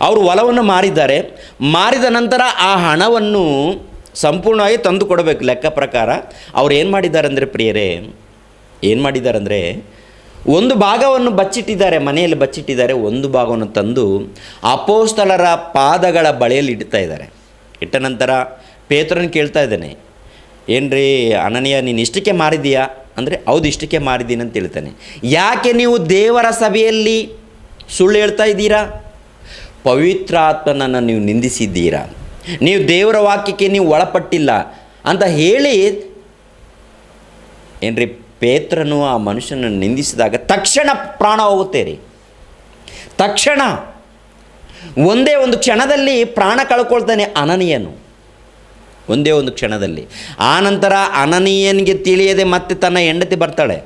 ಅವರು ಹೊಲವನ್ನು ಮಾರಿದ್ದಾರೆ. ಮಾರಿದ ನಂತರ ಆ ಹಣವನ್ನು ಸಂಪೂರ್ಣವಾಗಿ ತಂದು ಕೊಡಬೇಕು ಲೆಕ್ಕ ಪ್ರಕಾರ. ಅವ್ರು ಏನು ಮಾಡಿದ್ದಾರೆ ಅಂದರೆ ಪ್ರಿಯರೇ, ಏನು ಮಾಡಿದ್ದಾರೆ ಅಂದರೆ ಒಂದು ಭಾಗವನ್ನು ಬಚ್ಚಿಟ್ಟಿದ್ದಾರೆ, ಮನೆಯಲ್ಲಿ ಬಚ್ಚಿಟ್ಟಿದ್ದಾರೆ. ಒಂದು ಭಾಗವನ್ನು ತಂದು ಅಪೊಸ್ತಲರ ಪಾದಗಳ ಬಳಿಯಲ್ಲಿ ಇಡ್ತಾ ಇದ್ದಾರೆ. ಇಟ್ಟ ನಂತರ ಪೇತ್ರನ ಕೇಳ್ತಾ ಇದ್ದಾನೆ, ಏನ್ರಿ ಅನನೀಯ, ನೀನು ಇಷ್ಟಕ್ಕೆ ಮಾರಿದೀಯಾ ಅಂದರೆ ಹೌದು ಇಷ್ಟಕ್ಕೆ ಮಾರಿದ್ದೀನಿ ಅಂತ ಹೇಳ್ತಾನೆ. ಯಾಕೆ ನೀವು ದೇವರ ಸಭೆಯಲ್ಲಿ ಸುಳ್ಳು ಹೇಳ್ತಾ ಇದ್ದೀರಾ? ಪವಿತ್ರಾತ್ಮನನ್ನು ನೀವು ನಿಂದಿಸಿದ್ದೀರಾ, ನೀವು ದೇವರ ವಾಕ್ಯಕ್ಕೆ ನೀವು ಒಳಪಟ್ಟಿಲ್ಲ ಅಂತ ಹೇಳಿ ಏನ್ರಿ ಪೇತ್ರನು ಆ ಮನುಷ್ಯನನ್ನು ನಿಂದಿಸಿದಾಗ ತಕ್ಷಣ ಪ್ರಾಣ ಹೋಗುತ್ತೆ ರೀ. ತಕ್ಷಣ ಒಂದೇ ಒಂದು ಕ್ಷಣದಲ್ಲಿ ಪ್ರಾಣ ಕಳ್ಕೊಳ್ತಾನೆ ಅನನೀಯನು, ಒಂದೇ ಒಂದು ಕ್ಷಣದಲ್ಲಿ. ಆ ನಂತರ ಅನನೀಯನಿಗೆ ತಿಳಿಯದೆ ಮತ್ತೆ ತನ್ನ ಹೆಂಡತಿ ಬರ್ತಾಳೆ.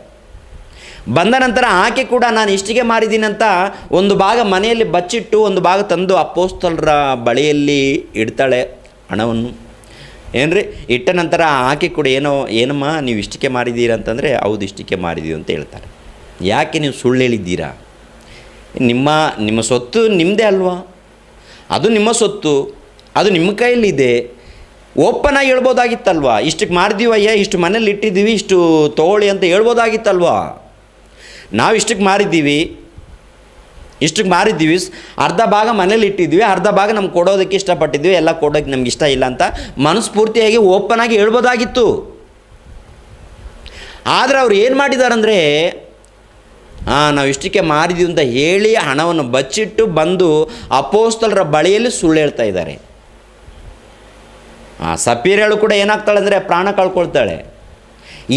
ಬಂದ ನಂತರ ಆಕೆ ಕೂಡ ನಾನು ಇಷ್ಟಿಗೆ ಮಾರಿದ್ದೀನಂತ ಒಂದು ಭಾಗ ಮನೆಯಲ್ಲಿ ಬಚ್ಚಿಟ್ಟು ಒಂದು ಭಾಗ ತಂದು ಅಪೊಸ್ತಲರ ಬಳಿಯಲ್ಲಿ ಇಡ್ತಾಳೆ ಹಣವನ್ನು. ಏನ್ರಿ ಇಟ್ಟ ನಂತರ ಆಕೆ ಕೂಡ ಏನಮ್ಮ ನೀವು ಇಷ್ಟಕ್ಕೆ ಮಾರಿದ್ದೀರಾ ಅಂತಂದರೆ ಹೌದು ಇಷ್ಟಕ್ಕೆ ಮಾರಿದ್ದೀವಿ ಅಂತ ಹೇಳ್ತಾರೆ. ಯಾಕೆ ನೀವು ಸುಳ್ಳು ಹೇಳಿದ್ದೀರಾ? ನಿಮ್ಮ ಸೊತ್ತು ನಿಮ್ಮದೇ ಅಲ್ವಾ? ಅದು ನಿಮ್ಮ ಸೊತ್ತು, ಅದು ನಿಮ್ಮ ಕೈಯಲ್ಲಿದೆ. ಓಪನ್ ಆಗಿ ಹೇಳ್ಬೋದಾಗಿತ್ತಲ್ವಾ, ಇಷ್ಟಕ್ಕೆ ಮಾರಿದೀವಯ್ಯ, ಇಷ್ಟು ಮನೇಲಿ ಇಟ್ಟಿದ್ದೀವಿ, ಇಷ್ಟು ತೊಗೊಳ್ಳಿ ಅಂತ ಹೇಳ್ಬೋದಾಗಿತ್ತಲ್ವಾ. ನಾವು ಇಷ್ಟಕ್ಕೆ ಮಾರಿದ್ದೀವಿ, ಅರ್ಧ ಭಾಗ ಮನೇಲಿ ಇಟ್ಟಿದ್ವಿ, ಅರ್ಧ ಭಾಗ ನಮ್ಗೆ ಕೊಡೋದಕ್ಕೆ ಇಷ್ಟಪಟ್ಟಿದ್ವಿ, ಎಲ್ಲ ಕೊಡೋಕ್ಕೆ ನಮ್ಗೆ ಇಷ್ಟ ಇಲ್ಲ ಅಂತ ಮನಸ್ಫೂರ್ತಿಯಾಗಿ ಓಪನ್ ಆಗಿ ಹೇಳ್ಬೋದಾಗಿತ್ತು. ಆದರೆ ಅವ್ರು ಏನು ಮಾಡಿದಾರಂದರೆ ನಾವು ಇಷ್ಟಕ್ಕೆ ಮಾರಿದ್ದೀವಿ ಅಂತ ಹೇಳಿ ಹಣವನ್ನು ಬಚ್ಚಿಟ್ಟು ಬಂದು ಅಪೊಸ್ತಲರ ಬಳಿಯಲ್ಲಿ ಸುಳ್ಳು ಹೇಳ್ತಾ ಇದ್ದಾರೆ. ಸಪೀರಳು ಕೂಡ ಏನಾಗ್ತಾಳೆ ಅಂದರೆ ಪ್ರಾಣ ಕಳ್ಕೊಳ್ತಾಳೆ.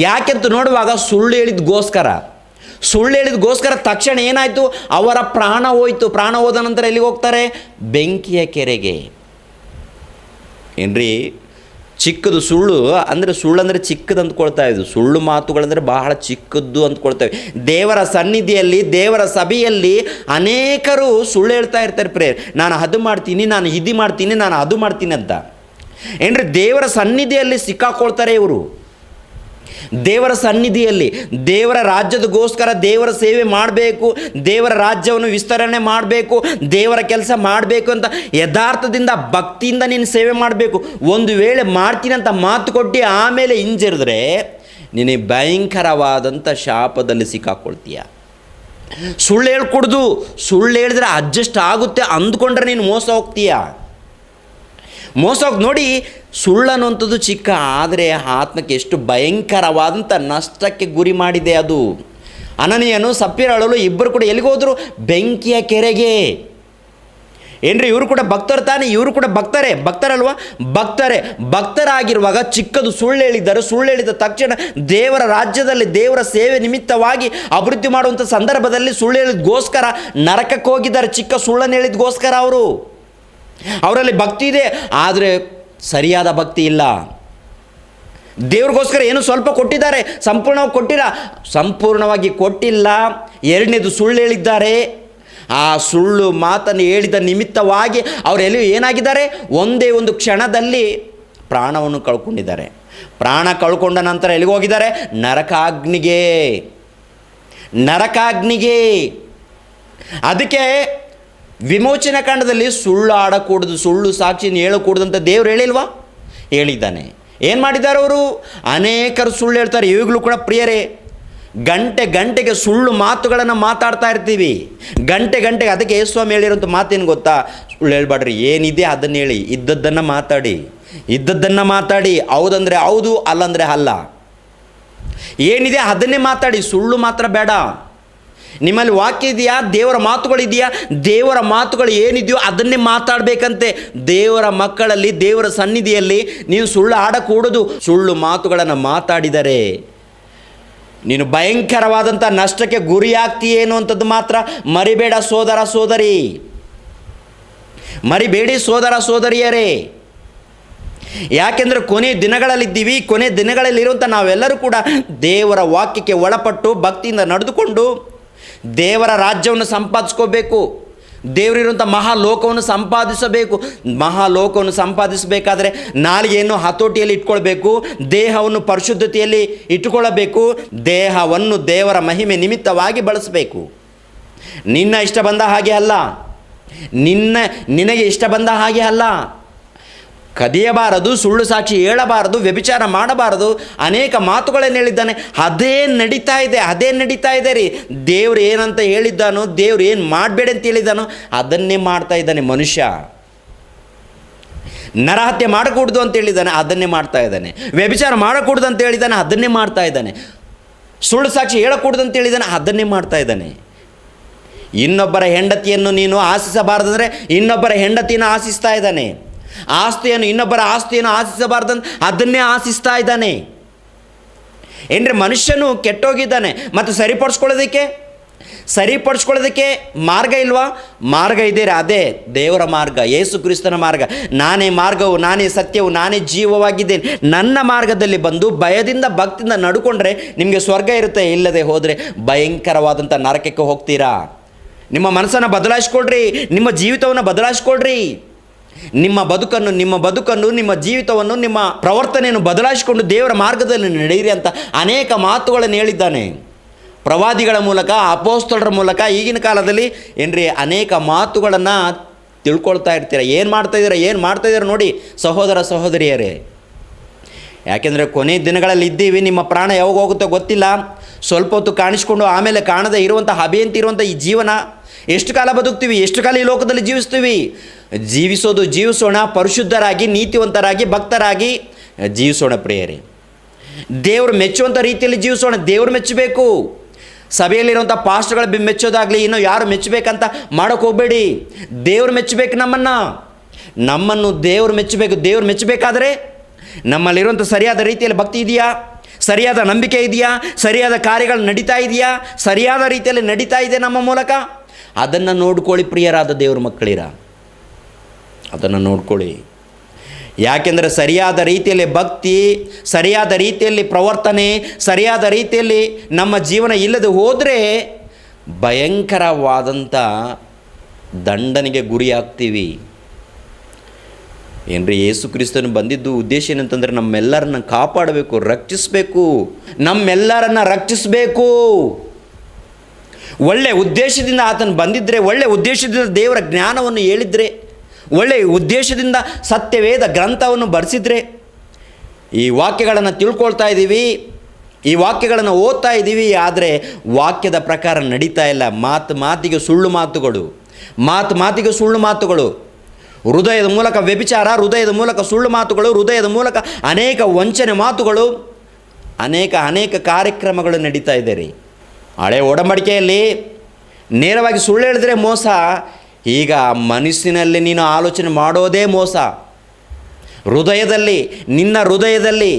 ಯಾಕೆಂತ ನೋಡುವಾಗ ಸುಳ್ಳು ಹೇಳಿದ್ಗೋಸ್ಕರ ತಕ್ಷಣ ಏನಾಯಿತು, ಅವರ ಪ್ರಾಣ ಹೋಯಿತು. ಪ್ರಾಣ ಹೋದ ನಂತರ ಎಲ್ಲಿಗೆ ಹೋಗ್ತಾರೆ? ಬೆಂಕಿಯ ಕೆರೆಗೆ. ಏನ್ರಿ ಚಿಕ್ಕದು ಸುಳ್ಳು ಅಂದರೆ ಚಿಕ್ಕದು ಅಂದ್ಕೊಳ್ತಾ ಇದ್ದು, ಸುಳ್ಳು ಮಾತುಗಳಂದರೆ ಬಹಳ ಚಿಕ್ಕದ್ದು ಅಂದ್ಕೊಳ್ತೇವೆ. ದೇವರ ಸನ್ನಿಧಿಯಲ್ಲಿ, ದೇವರ ಸಭೆಯಲ್ಲಿ ಅನೇಕರು ಸುಳ್ಳು ಹೇಳ್ತಾ ಇರ್ತಾರೆ ಪ್ರೇಯರ್, ನಾನು ಅದು ಮಾಡ್ತೀನಿ, ನಾನು ಇದು ಮಾಡ್ತೀನಿ, ನಾನು ಅದು ಮಾಡ್ತೀನಿ ಅಂತ. ಏನ್ರಿ ದೇವರ ಸನ್ನಿಧಿಯಲ್ಲಿ ಸಿಕ್ಕಾಕೊಳ್ತಾರೆ ಇವರು. ದೇವರ ಸನ್ನಿಧಿಯಲ್ಲಿ ದೇವರ ರಾಜ್ಯದಗೋಸ್ಕರ ದೇವರ ಸೇವೆ ಮಾಡಬೇಕು, ದೇವರ ರಾಜ್ಯವನ್ನು ವಿಸ್ತರಣೆ ಮಾಡಬೇಕು, ದೇವರ ಕೆಲಸ ಮಾಡಬೇಕು ಅಂತ ಯಥಾರ್ಥದಿಂದ ಭಕ್ತಿಯಿಂದ ನೀನು ಸೇವೆ ಮಾಡಬೇಕು. ಒಂದು ವೇಳೆ ಮಾಡ್ತೀನಿ ಅಂತ ಮಾತು ಕೊಟ್ಟು ಆಮೇಲೆ ಹಿಂಜರಿದ್ರೆ ನೀನು ಭಯಂಕರವಾದಂಥ ಶಾಪದಲ್ಲಿ ಸಿಕ್ಕಾಕೊಳ್ತೀಯ. ಸುಳ್ಳು ಹೇಳ್ಕೊಡ್ದು, ಸುಳ್ಳು ಹೇಳಿದ್ರೆ ಅಡ್ಜಸ್ಟ್ ಆಗುತ್ತೆ ಅಂದ್ಕೊಂಡ್ರೆ ನೀನು ಮೋಸ ಹೋಗ್ತೀಯ. ನೋಡಿ, ಸುಳ್ಳನ್ನುವಂಥದ್ದು ಚಿಕ್ಕ, ಆದರೆ ಆತ್ಮಕ್ಕೆ ಎಷ್ಟು ಭಯಂಕರವಾದಂಥ ನಷ್ಟಕ್ಕೆ ಗುರಿ ಮಾಡಿದೆ ಅದು. ಅನನೀಯನು ಸಪ್ಪಿರಳು ಇಬ್ಬರು ಕೂಡ ಎಲ್ಲಿಗೆ ಹೋದರು? ಬೆಂಕಿಯ ಕೆರೆಗೆ. ಏನ್ರಿ ಇವರು ಕೂಡ ಭಕ್ತರು ತಾನೆ, ಇವರು ಕೂಡ ಭಕ್ತರಲ್ವಾ? ಭಕ್ತರಾಗಿರುವಾಗ ಚಿಕ್ಕದು ಸುಳ್ಳು ಹೇಳಿದ್ದಾರೆ. ಸುಳ್ಳು ಹೇಳಿದ ತಕ್ಷಣ ದೇವರ ರಾಜ್ಯದಲ್ಲಿ ದೇವರ ಸೇವೆ ನಿಮಿತ್ತವಾಗಿ ಅಭಿವೃದ್ಧಿ ಮಾಡುವಂಥ ಸಂದರ್ಭದಲ್ಲಿ ಸುಳ್ಳು ಹೇಳಿದಗೋಸ್ಕರ ನರಕಕ್ಕೆ ಹೋಗಿದ್ದಾರೆ. ಚಿಕ್ಕ ಸುಳ್ಳನ್ನು ಹೇಳಿದಗೋಸ್ಕರ ಅವರಲ್ಲಿ ಭಕ್ತಿ ಇದೆ, ಆದರೆ ಸರಿಯಾದ ಭಕ್ತಿ ಇಲ್ಲ. ದೇವ್ರಿಗೋಸ್ಕರ ಏನು ಸ್ವಲ್ಪ ಕೊಟ್ಟಿದ್ದಾರೆ, ಸಂಪೂರ್ಣವಾಗಿ ಕೊಟ್ಟಿಲ್ಲ. ಎರಡನೇದು ಸುಳ್ಳು ಹೇಳಿದ್ದಾರೆ. ಆ ಸುಳ್ಳು ಮಾತನ್ನು ಹೇಳಿದ ನಿಮಿತ್ತವಾಗಿ ಅವರೆಲ್ಲೂ ಏನಾಗಿದ್ದಾರೆ? ಒಂದೇ ಒಂದು ಕ್ಷಣದಲ್ಲಿ ಪ್ರಾಣವನ್ನು ಕಳ್ಕೊಂಡಿದ್ದಾರೆ. ಪ್ರಾಣ ಕಳ್ಕೊಂಡ ನಂತರ ಎಲ್ಲಿಗೆ ಹೋಗಿದ್ದಾರೆ? ನರಕಾಗ್ನಿಗೆ. ಅದಕ್ಕೆ ವಿಮೋಚನಾ ಕಾಂಡದಲ್ಲಿ ಸುಳ್ಳು ಆಡಕೂಡದು, ಸುಳ್ಳು ಸಾಕ್ಷಿನ ಹೇಳಕೂಡದು ಅಂತ ದೇವ್ರು ಹೇಳಿಲ್ವಾ? ಹೇಳಿದ್ದಾನೆ. ಏನು ಮಾಡಿದ್ದಾರೆ ಅವರು? ಅನೇಕರು ಸುಳ್ಳು ಹೇಳ್ತಾರೆ. ಈಗಲೂ ಕೂಡ ಪ್ರಿಯರೇ, ಗಂಟೆಗೆ ಸುಳ್ಳು ಮಾತುಗಳನ್ನು ಮಾತಾಡ್ತಾ ಇರ್ತೀವಿ. ಗಂಟೆಗೆ ಅದಕ್ಕೆ ಯೇಸುಸ್ವಾಮಿ ಹೇಳಿರೋಂಥ ಮಾತೇನು ಗೊತ್ತಾ? ಸುಳ್ಳು ಹೇಳ್ಬೇಡ್ರಿ, ಏನಿದೆ ಅದನ್ನು ಹೇಳಿ, ಇದ್ದದ್ದನ್ನು ಮಾತಾಡಿ, ಹೌದಂದರೆ ಹೌದು, ಅಲ್ಲಂದರೆ ಅಲ್ಲ. ಏನಿದೆ ಅದನ್ನೇ ಮಾತಾಡಿ, ಸುಳ್ಳು ಮಾತ್ರ ಬೇಡ. ನಿಮ್ಮಲ್ಲಿ ವಾಕ್ಯ ಇದೆಯಾ? ದೇವರ ಮಾತುಗಳಿದೆಯಾ? ದೇವರ ಮಾತುಗಳು ಏನಿದೆಯೋ ಅದನ್ನೇ ಮಾತಾಡಬೇಕಂತೆ. ದೇವರ ಮಕ್ಕಳಲ್ಲಿ, ದೇವರ ಸನ್ನಿಧಿಯಲ್ಲಿ ನೀವು ಸುಳ್ಳು ಆಡಕೂಡದು. ಸುಳ್ಳು ಮಾತುಗಳನ್ನು ಮಾತಾಡಿದರೆ ನೀನು ಭಯಂಕರವಾದಂಥ ನಷ್ಟಕ್ಕೆ ಗುರಿಯಾಗ್ತೀಯೇನು ಅಂತದ್ದು ಮಾತ್ರ ಮರಿಬೇಡ ಸೋದರ ಸೋದರಿಯರೇ. ಯಾಕೆಂದರೆ ಕೊನೆ ದಿನಗಳಲ್ಲಿದ್ದೀವಿ. ಕೊನೆ ದಿನಗಳಲ್ಲಿರುವಂಥ ನಾವೆಲ್ಲರೂ ಕೂಡ ದೇವರ ವಾಕ್ಯಕ್ಕೆ ಒಳಪಟ್ಟು ಭಕ್ತಿಯಿಂದ ನಡೆದುಕೊಂಡು ದೇವರ ರಾಜ್ಯವನ್ನು ಸಂಪಾದಿಸ್ಕೋಬೇಕು. ದೇವರಿರುವಂಥ ಮಹಾಲೋಕವನ್ನು ಸಂಪಾದಿಸಬೇಕಾದ್ರೆ ನಾಲಿಗೆಯನ್ನು ಹತೋಟಿಯಲ್ಲಿ ಇಟ್ಕೊಳ್ಬೇಕು, ದೇಹವನ್ನು ಪರಿಶುದ್ಧತೆಯಲ್ಲಿ ಇಟ್ಟುಕೊಳ್ಳಬೇಕು, ದೇಹವನ್ನು ದೇವರ ಮಹಿಮೆ ನಿಮಿತ್ತವಾಗಿ ಬಳಸಬೇಕು. ನಿನ್ನ ಇಷ್ಟ ಬಂದ ಹಾಗೆ ಅಲ್ಲ, ನಿನಗೆ ಇಷ್ಟ ಬಂದ ಹಾಗೆ ಅಲ್ಲ. ಕದಿಯಬಾರದು, ಸುಳ್ಳು ಸಾಕ್ಷಿ ಹೇಳಬಾರದು, ವ್ಯಭಿಚಾರ ಮಾಡಬಾರದು, ಅನೇಕ ಮಾತುಗಳನ್ನು ಹೇಳಿದ್ದಾನೆ. ಅದೇ ನಡೀತಾ ಇದೆ ರೀ. ದೇವ್ರು ಏನಂತ ಹೇಳಿದ್ದಾನೋ, ದೇವ್ರು ಏನು ಮಾಡಬೇಡಿ ಅಂತ ಹೇಳಿದ್ದಾನೋ ಅದನ್ನೇ ಮಾಡ್ತಾ ಇದ್ದಾನೆ ಮನುಷ್ಯ. ನರಹತ್ಯೆ ಮಾಡಕೂಡ್ದು ಅಂತ ಹೇಳಿದ್ದಾನೆ, ಅದನ್ನೇ ಮಾಡ್ತಾ ಇದ್ದಾನೆ. ವ್ಯಭಿಚಾರ ಮಾಡಕೂಡ್ದು ಅಂತ ಹೇಳಿದ್ದಾನೆ, ಅದನ್ನೇ ಮಾಡ್ತಾ ಇದ್ದಾನೆ. ಸುಳ್ಳು ಸಾಕ್ಷಿ ಹೇಳಕೂಡ್ದು ಅಂತ ಹೇಳಿದ್ದಾನೆ, ಅದನ್ನೇ ಮಾಡ್ತಾ ಇದ್ದಾನೆ. ಇನ್ನೊಬ್ಬರ ಹೆಂಡತಿಯನ್ನು ನೀನು ಆಶಿಸಬಾರ್ದಂದರೆ ಇನ್ನೊಬ್ಬರ ಹೆಂಡತಿಯನ್ನು ಆಶಿಸ್ತಾ ಇದ್ದಾನೆ. ಇನ್ನೊಬ್ಬರ ಆಸ್ತಿಯನ್ನು ಆಶಿಸಬಾರ್ದಂತ ಅದನ್ನೇ ಆಶಿಸ್ತಾ ಇದ್ದಾನೆ. ಏನ್ರಿ, ಮನುಷ್ಯನು ಕೆಟ್ಟೋಗಿದ್ದಾನೆ. ಮತ್ತು ಸರಿಪಡಿಸ್ಕೊಳ್ಳೋದಕ್ಕೆ ಮಾರ್ಗ ಇಲ್ವಾ? ಮಾರ್ಗ ಇದೆ ರೀ. ಅದೇ ದೇವರ ಮಾರ್ಗ, ಯೇಸು ಕ್ರಿಸ್ತನ ಮಾರ್ಗ. ನಾನೇ ಮಾರ್ಗವು, ನಾನೇ ಸತ್ಯವು, ನಾನೇ ಜೀವವಾಗಿದ್ದೇನೆ. ನನ್ನ ಮಾರ್ಗದಲ್ಲಿ ಬಂದು ಭಯದಿಂದ ಭಕ್ತಿಯಿಂದ ನಡ್ಕೊಂಡ್ರೆ ನಿಮಗೆ ಸ್ವರ್ಗ ಇರುತ್ತೆ. ಇಲ್ಲದೆ ಹೋದರೆ ಭಯಂಕರವಾದಂಥ ನರಕಕ್ಕೆ ಹೋಗ್ತೀರಾ. ನಿಮ್ಮ ಮನಸ್ಸನ್ನು ಬದಲಾಯಿಸ್ಕೊಳ್ರಿ, ನಿಮ್ಮ ಜೀವಿತವನ್ನು ಬದಲಾಯಿಸ್ಕೊಳ್ರಿ. ನಿಮ್ಮ ಬದುಕನ್ನು, ನಿಮ್ಮ ಜೀವಿತವನ್ನು, ನಿಮ್ಮ ಪ್ರವರ್ತನೆಯನ್ನು ಬದಲಾಯಿಸಿಕೊಂಡು ದೇವರ ಮಾರ್ಗದಲ್ಲಿ ನಡೆಯಿರಿ ಅಂತ ಅನೇಕ ಮಾತುಗಳನ್ನು ಹೇಳಿದ್ದಾನೆ. ಪ್ರವಾದಿಗಳ ಮೂಲಕ, ಅಪೊಸ್ತಲರ ಮೂಲಕ ಈಗಿನ ಕಾಲದಲ್ಲಿ ಅನೇಕ ಮಾತುಗಳನ್ನು ತಿಳ್ಕೊಳ್ತಾ ಇರ್ತೀರ. ಏನು ಮಾಡ್ತಾ ಇದ್ದೀರಾ ನೋಡಿ ಸಹೋದರ ಸಹೋದರಿಯರೇ. ಯಾಕೆಂದರೆ ಕೊನೆ ದಿನಗಳಲ್ಲಿ ಇದ್ದೀವಿ. ನಿಮ್ಮ ಪ್ರಾಣ ಯಾವಾಗ ಹೋಗುತ್ತೋ ಗೊತ್ತಿಲ್ಲ. ಸ್ವಲ್ಪ ಹೊತ್ತು ಕಾಣಿಸ್ಕೊಂಡು ಆಮೇಲೆ ಕಾಣದೇ ಇರುವಂಥ ಹಬೆಯಂತ ಇರುವಂಥ ಈ ಜೀವನ ಎಷ್ಟು ಕಾಲ ಬದುಕ್ತೀವಿ, ಎಷ್ಟು ಕಾಲ ಈ ಲೋಕದಲ್ಲಿ ಜೀವಿಸ್ತೀವಿ? ಜೀವಿಸೋಣ ಪರಿಶುದ್ಧರಾಗಿ, ನೀತಿವಂತರಾಗಿ, ಭಕ್ತರಾಗಿ ಜೀವಿಸೋಣ ಪ್ರಿಯರೇ. ದೇವರು ಮೆಚ್ಚುವಂಥ ರೀತಿಯಲ್ಲಿ ಜೀವಿಸೋಣ. ದೇವರು ಮೆಚ್ಚಬೇಕು. ಸಭೆಯಲ್ಲಿರುವಂಥ ಪಾಸ್ಟರ್ಗಳು ಮೆಚ್ಚೋದಾಗಲಿ, ಇನ್ನೂ ಯಾರು ಮೆಚ್ಚಬೇಕಂತ ಮಾಡೋಕ್ಕೆ ಹೋಗಬೇಡಿ. ದೇವರು ಮೆಚ್ಚಬೇಕು ನಮ್ಮನ್ನು ದೇವರು ಮೆಚ್ಚಬೇಕು. ದೇವರು ಮೆಚ್ಚಬೇಕಾದರೆ ನಮ್ಮಲ್ಲಿರುವಂಥ ಸರಿಯಾದ ರೀತಿಯಲ್ಲಿ ಭಕ್ತಿ ಇದೆಯಾ, ಸರಿಯಾದ ನಂಬಿಕೆ ಇದೆಯಾ, ಸರಿಯಾದ ಕಾರ್ಯಗಳು ನಡೀತಾ ಇದೆಯಾ, ಸರಿಯಾದ ರೀತಿಯಲ್ಲಿ ನಡೀತಾ ಇದೆ ನಮ್ಮ ಮೂಲಕ, ಅದನ್ನು ನೋಡ್ಕೊಳ್ಳಿ ಪ್ರಿಯರಾದ ದೇವ್ರ ಮಕ್ಕಳಿರ. ಅದನ್ನು ನೋಡ್ಕೊಳ್ಳಿ. ಯಾಕೆಂದರೆ ಸರಿಯಾದ ರೀತಿಯಲ್ಲಿ ಭಕ್ತಿ, ಸರಿಯಾದ ರೀತಿಯಲ್ಲಿ ಪ್ರವರ್ತನೆ, ಸರಿಯಾದ ರೀತಿಯಲ್ಲಿ ನಮ್ಮ ಜೀವನ ಇಲ್ಲದೆ ಹೋದರೆ ಭಯಂಕರವಾದಂಥ ದಂಡನೆಗೆ ಗುರಿಯಾಗ್ತೀವಿ. ಯೇಸು ಕ್ರಿಸ್ತನು ಬಂದಿದ್ದು ಉದ್ದೇಶ ಏನಂತಂದರೆ ನಮ್ಮೆಲ್ಲರನ್ನ ಕಾಪಾಡಬೇಕು, ರಕ್ಷಿಸಬೇಕು. ಒಳ್ಳೆ ಉದ್ದೇಶದಿಂದ ಆತನು ಬಂದಿದ್ದರೆ, ಒಳ್ಳೆ ಉದ್ದೇಶದಿಂದ ದೇವರ ಜ್ಞಾನವನ್ನು ಹೇಳಿದರೆ, ಒಳ್ಳೆಯ ಉದ್ದೇಶದಿಂದ ಸತ್ಯವೇದ ಗ್ರಂಥವನ್ನು ಬರೆಸಿದರೆ, ಈ ವಾಕ್ಯಗಳನ್ನು ತಿಳ್ಕೊಳ್ತಾ ಇದ್ದೀವಿ, ಈ ವಾಕ್ಯಗಳನ್ನು ಓದ್ತಾ ಇದ್ದೀವಿ. ಆದರೆ ವಾಕ್ಯದ ಪ್ರಕಾರ ನಡೀತಾ ಇಲ್ಲ. ಮಾತಿಗೆ ಸುಳ್ಳು ಮಾತುಗಳು, ಹೃದಯದ ಮೂಲಕ ವ್ಯಭಿಚಾರ, ಹೃದಯದ ಮೂಲಕ ಸುಳ್ಳು ಮಾತುಗಳು, ಹೃದಯದ ಮೂಲಕ ಅನೇಕ ವಂಚನೆ ಮಾತುಗಳು, ಅನೇಕ ಕಾರ್ಯಕ್ರಮಗಳು ನಡೀತಾ ಇದೆ ರೀ. ಹಳೆ ಒಡಂಬಡಿಕೆಯಲ್ಲಿ ನೇರವಾಗಿ ಸುಳ್ಳು ಹೇಳಿದ್ರೆ ಮೋಸ. ಈಗ ಮನಸ್ಸಿನಲ್ಲಿ ನೀನು ಆಲೋಚನೆ ಮಾಡೋದೇ ಮೋಸ. ನಿನ್ನ ಹೃದಯದಲ್ಲಿ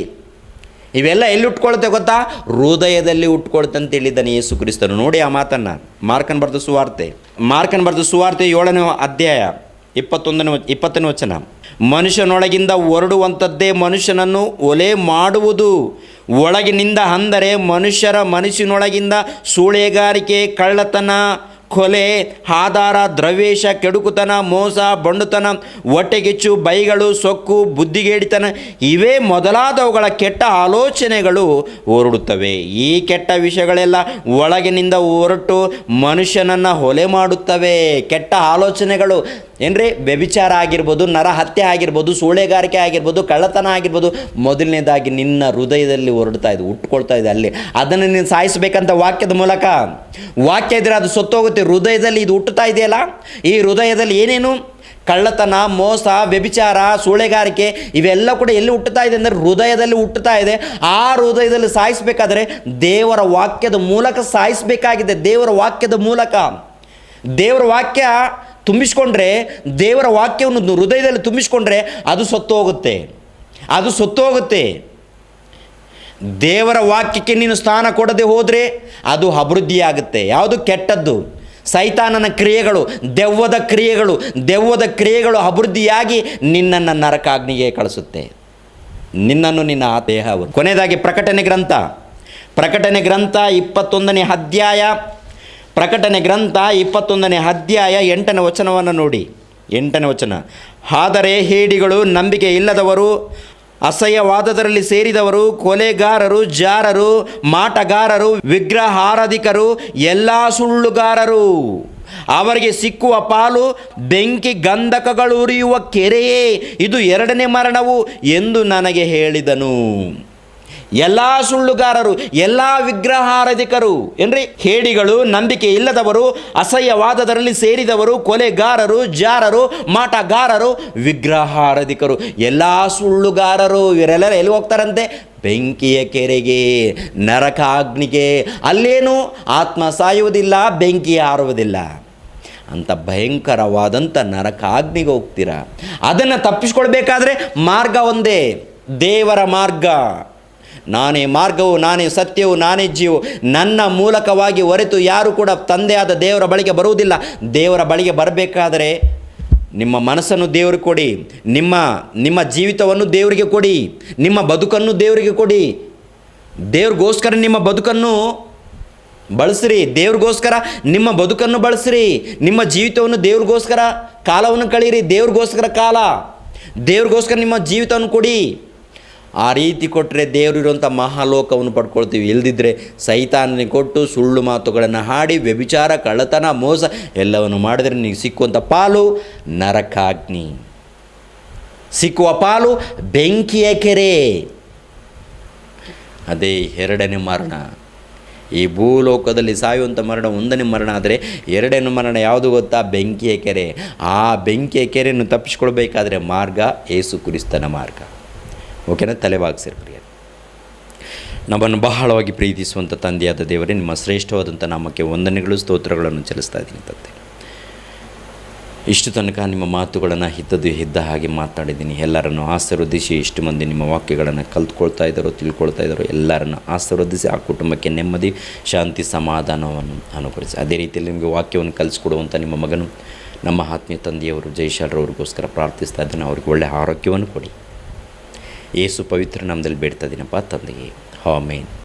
ಇವೆಲ್ಲ ಎಲ್ಲಿ ಉಟ್ಕೊಳ್ತೆ ಗೊತ್ತಾ? ಹೃದಯದಲ್ಲಿ ಉಟ್ಕೊಳ್ತೆ ಅಂತ ಹೇಳಿದ್ದಾನೆ ಯೇಸು ಕ್ರಿಸ್ತನು. ನೋಡಿ ಆ ಮಾತನ್ನು. ಮಾರ್ಕನ್ ಬರೆದ ಸುವಾರ್ತೆ 7ನೇ ಅಧ್ಯಾಯ 20ನೇ ವಚನ. ಮನುಷ್ಯನೊಳಗಿಂದ ಹೊರಡುವಂಥದ್ದೇ ಮನುಷ್ಯನನ್ನು ಒಲೆ ಮಾಡುವುದು. ಒಳಗಿನಿಂದ ಅಂದರೆ ಮನುಷ್ಯನೊಳಗಿಂದ ಸೂಳೆಗಾರಿಕೆ, ಕಳ್ಳತನ, ಕೊಲೆ, ಆಧಾರ, ದ್ರವ್ಯೇಶ, ಕೆಡುಕುತನ, ಮೋಸ, ಬಂಡುತನ, ಹೊಟ್ಟೆಗಿಚ್ಚು, ಬೈಗಳು, ಸೊಕ್ಕು, ಬುದ್ಧಿಗೇಡಿತನ, ಇವೇ ಮೊದಲಾದವುಗಳ ಕೆಟ್ಟ ಆಲೋಚನೆಗಳು ಹೊರಡುತ್ತವೆ. ಈ ಕೆಟ್ಟ ವಿಷಯಗಳೆಲ್ಲ ಒಳಗಿನಿಂದ ಹೊರಟು ಮನುಷ್ಯನನ್ನು ಹೊಲೆ ಮಾಡುತ್ತವೆ. ಕೆಟ್ಟ ಆಲೋಚನೆಗಳು ವ್ಯಭಿಚಾರ ಆಗಿರ್ಬೋದು, ನರಹತ್ಯೆ ಆಗಿರ್ಬೋದು, ಸೂಳೆಗಾರಿಕೆ ಆಗಿರ್ಬೋದು, ಕಳ್ಳತನ ಆಗಿರ್ಬೋದು, ಮೊದಲನೇದಾಗಿ ನಿನ್ನ ಹೃದಯದಲ್ಲಿ ಹುಟ್ಕೊಳ್ತಾ ಇದೆ. ಅಲ್ಲಿ ಅದನ್ನು ನೀನು ಸಾಯಿಸಬೇಕಂತ ವಾಕ್ಯದ ಮೂಲಕ. ವಾಕ್ಯ ಇದ್ದರೆ ಅದು ಸತ್ತೋಗುತ್ತೆ. ಹೃದಯದಲ್ಲಿ ಇದು ಹುಟ್ಟುತ್ತಾ ಇದೆಯಲ್ಲ, ಈ ಹೃದಯದಲ್ಲಿ ಏನೇನು ಕಳ್ಳತನ, ಮೋಸ, ವ್ಯಭಿಚಾರ, ಸೂಳೆಗಾರಿಕೆ ಇವೆಲ್ಲ ಕೂಡ ಎಲ್ಲಿ ಹುಟ್ಟುತ್ತಾ ಇದೆ ಅಂದರೆ ಹೃದಯದಲ್ಲಿ ಹುಟ್ಟುತ್ತಾ ಇದೆ. ಆ ಹೃದಯದಲ್ಲಿ ಸಾಯಿಸಬೇಕಾದ್ರೆ ದೇವರ ವಾಕ್ಯದ ಮೂಲಕ ಸಾಯಿಸಬೇಕಾಗಿದೆ. ದೇವರ ವಾಕ್ಯದ ಮೂಲಕ ದೇವರ ವಾಕ್ಯ ತುಂಬಿಸ್ಕೊಂಡ್ರೆ, ದೇವರ ವಾಕ್ಯವನ್ನು ಹೃದಯದಲ್ಲಿ ತುಂಬಿಸ್ಕೊಂಡ್ರೆ ಅದು ಸತ್ತು ಹೋಗುತ್ತೆ. ದೇವರ ವಾಕ್ಯಕ್ಕೆ ನೀನು ಸ್ಥಾನ ಕೊಡದೆ ಹೋದರೆ ಅದು ಅಭಿವೃದ್ಧಿಯಾಗುತ್ತೆ. ಯಾವುದು? ಕೆಟ್ಟದ್ದು, ಸೈತಾನನ ಕ್ರಿಯೆಗಳು, ದೆವ್ವದ ಕ್ರಿಯೆಗಳು ಅಭಿವೃದ್ಧಿಯಾಗಿ ನಿನ್ನನ್ನು ನರಕಾಗ್ನಿಗೆ ಕಳಿಸುತ್ತೆ, ನಿನ್ನನ್ನು, ನಿನ್ನ ದೇಹವನ್ನು. ಕೊನೆಯದಾಗಿ ಪ್ರಕಟಣೆ ಗ್ರಂಥ 21ನೇ ಅಧ್ಯಾಯ 8ನೇ ವಚನವನ್ನು ನೋಡಿ. 8ನೇ ವಚನ. ಆದರೆ ಹೇಡಿಗಳು, ನಂಬಿಕೆ ಇಲ್ಲದವರು, ಅಸಹ್ಯವಾದದರಲ್ಲಿ ಸೇರಿದವರು, ಕೊಲೆಗಾರರು, ಜಾರರು, ಮಾಟಗಾರರು, ವಿಗ್ರಹಾರಾಧಿಕರು, ಎಲ್ಲ ಸುಳ್ಳುಗಾರರು. ಅವರಿಗೆ ಸಿಕ್ಕುವ ಪಾಲು ಬೆಂಕಿ ಗಂಧಕಗಳು ಉರಿಯುವ ಕೆರೆಯೇ, ಇದು ಎರಡನೇ ಮರಣವು ಎಂದು ನನಗೆ ಹೇಳಿದನು. ಎಲ್ಲ ಸುಳ್ಳುಗಾರರು, ಎಲ್ಲ ವಿಗ್ರಹಾರಾಧಿಕರು ಏನ್ರಿ, ಹೇಡಿಗಳು, ನಂಬಿಕೆ ಇಲ್ಲದವರು, ಅಸಹ್ಯವಾದದರಲ್ಲಿ ಸೇರಿದವರು, ಕೊಲೆಗಾರರು, ಜಾರರು, ಮಾಟಗಾರರು, ವಿಗ್ರಹಾರಾಧಿಕರು, ಎಲ್ಲ ಸುಳ್ಳುಗಾರರು ಇವರೆಲ್ಲರೂ ಎಲ್ಲಿ ಹೋಗ್ತಾರಂತೆ? ಬೆಂಕಿಯ ಕೆರೆಗೆ, ನರಕಾಗ್ನಿಗೆ. ಅಲ್ಲೇನು ಆತ್ಮ ಸಾಯುವುದಿಲ್ಲ, ಬೆಂಕಿ ಹಾರುವುದಿಲ್ಲ. ಅಂಥ ಭಯಂಕರವಾದಂಥ ನರಕಾಗ್ನಿಗೆ ಹೋಗ್ತೀರಾ. ಅದನ್ನು ತಪ್ಪಿಸ್ಕೊಳ್ಬೇಕಾದ್ರೆ ಮಾರ್ಗ ಒಂದೇ, ದೇವರ ಮಾರ್ಗ. ನಾನೇ ಮಾರ್ಗವು, ನಾನೇ ಸತ್ಯವು, ನಾನೇ ಜೀವವು. ನನ್ನ ಮೂಲಕವಾಗಿ ಹೊರತು ಯಾರು ಕೂಡ ತಂದೆಯಾದ ದೇವರ ಬಳಿಗೆ ಬರುವುದಿಲ್ಲ. ದೇವರ ಬಳಿಗೆ ಬರಬೇಕಾದರೆ ನಿಮ್ಮ ಮನಸ್ಸನ್ನು ದೇವರಿಗೆ ಕೊಡಿ, ನಿಮ್ಮ ಜೀವಿತವನ್ನು ದೇವರಿಗೆ ಕೊಡಿ, ನಿಮ್ಮ ಬದುಕನ್ನು ದೇವರಿಗೆ ಕೊಡಿ. ದೇವ್ರಿಗೋಸ್ಕರ ನಿಮ್ಮ ಬದುಕನ್ನು ಬಳಸ್ರಿ, ದೇವ್ರಿಗೋಸ್ಕರ ನಿಮ್ಮ ಬದುಕನ್ನು ಬಳಸ್ರಿ. ನಿಮ್ಮ ಜೀವಿತವನ್ನು ದೇವ್ರಿಗೋಸ್ಕರ ಕಾಲವನ್ನು ಕಳೀರಿ, ದೇವ್ರಿಗೋಸ್ಕರ ಕಾಲ, ದೇವ್ರಿಗೋಸ್ಕರ ನಿಮ್ಮ ಜೀವಿತವನ್ನು ಕೊಡಿ. ಆ ರೀತಿ ಕೊಟ್ಟರೆ ದೇವರಿರುವಂಥ ಮಹಾಲೋಕವನ್ನು ಪಡ್ಕೊಳ್ತೀವಿ. ಇಲ್ದಿದ್ದರೆ ಸೈತಾನನಿಗೆ ಕೊಟ್ಟು ಸುಳ್ಳು ಮಾತುಗಳನ್ನು ಹಾಡಿ ವ್ಯಭಿಚಾರ, ಕಳ್ಳತನ, ಮೋಸ ಎಲ್ಲವನ್ನು ಮಾಡಿದರೆ ನಿಮಗೆ ಸಿಕ್ಕುವಂಥ ಪಾಲು ನರಕಾಗ್ನಿ, ಸಿಕ್ಕುವ ಪಾಲು ಬೆಂಕಿಯ ಕೆರೆ. ಅದೇ ಎರಡನೇ ಮರಣ. ಈ ಭೂಲೋಕದಲ್ಲಿ ಸಾಯುವಂಥ ಮರಣ ಒಂದನೇ ಮರಣ ಆದರೆ ಎರಡನೇ ಮರಣ ಯಾವುದು ಗೊತ್ತಾ? ಬೆಂಕಿಯ ಕೆರೆ. ಆ ಬೆಂಕಿಯ ಕೆರೆಯನ್ನು ತಪ್ಪಿಸ್ಕೊಳ್ಬೇಕಾದ್ರೆ ಮಾರ್ಗ ಯೇಸು ಕ್ರಿಸ್ತನ ಮಾರ್ಗ. ಓಕೆನಾ? ತಲೆಬಾಗಿಸಿರಿ ಪ್ರಿಯ. ನಮ್ಮನ್ನು ಬಹಳವಾಗಿ ಪ್ರೀತಿಸುವಂಥ ತಂದೆಯಾದ ದೇವರೇ, ನಿಮ್ಮ ಶ್ರೇಷ್ಠವಾದಂಥ ನಾಮಕ್ಕೆ ವಂದನೆಗಳು, ಸ್ತೋತ್ರಗಳನ್ನು ಚೆಲ್ಲಿಸ್ತಾ ಇದ್ದೀನಿ ತಂದೆ. ಇಷ್ಟು ತನಕ ನಿಮ್ಮ ಮಾತುಗಳನ್ನು ಇದ್ದ ಹಾಗೆ ಮಾತಾಡಿದ್ದೀನಿ. ಎಲ್ಲರನ್ನು ಆಶೀರ್ವದಿಸಿ, ಇಷ್ಟು ಮಂದಿ ನಿಮ್ಮ ವಾಕ್ಯಗಳನ್ನು ಕಲ್ತ್ಕೊಳ್ತಾ ಇದ್ದಾರೋ, ತಿಳ್ಕೊಳ್ತಾ ಇದ್ದಾರೋ ಎಲ್ಲರನ್ನು ಆಶೀರ್ವದಿಸಿ, ಆ ಕುಟುಂಬಕ್ಕೆ ನೆಮ್ಮದಿ, ಶಾಂತಿ, ಸಮಾಧಾನವನ್ನು ಅನುಗ್ರಹಿಸಿ. ಅದೇ ರೀತಿಯಲ್ಲಿ ನಿಮಗೆ ವಾಕ್ಯವನ್ನು ಕಲಿಸ್ಕೊಡುವಂಥ ನಿಮ್ಮ ಮಗನು, ನಮ್ಮ ಆತ್ಮೀಯ ತಂದೆಯವರು ಜಯಶಾಲ್ರವ್ರಿಗೋಸ್ಕರ ಪ್ರಾರ್ಥಿಸ್ತಾ ಇದ್ದೇನೆ. ಅವ್ರಿಗೆ ಒಳ್ಳೆಯ ಆರೋಗ್ಯವನ್ನು ಕೊಡಿ. ಯೇಸು ಪವಿತ್ರ ನಾಮದಲ್ಲಿ ಬೇಡ್ತಾ ಇದ್ದೀನಪ್ಪ ತಂದೆಯೇ, ಆಮೆನ್.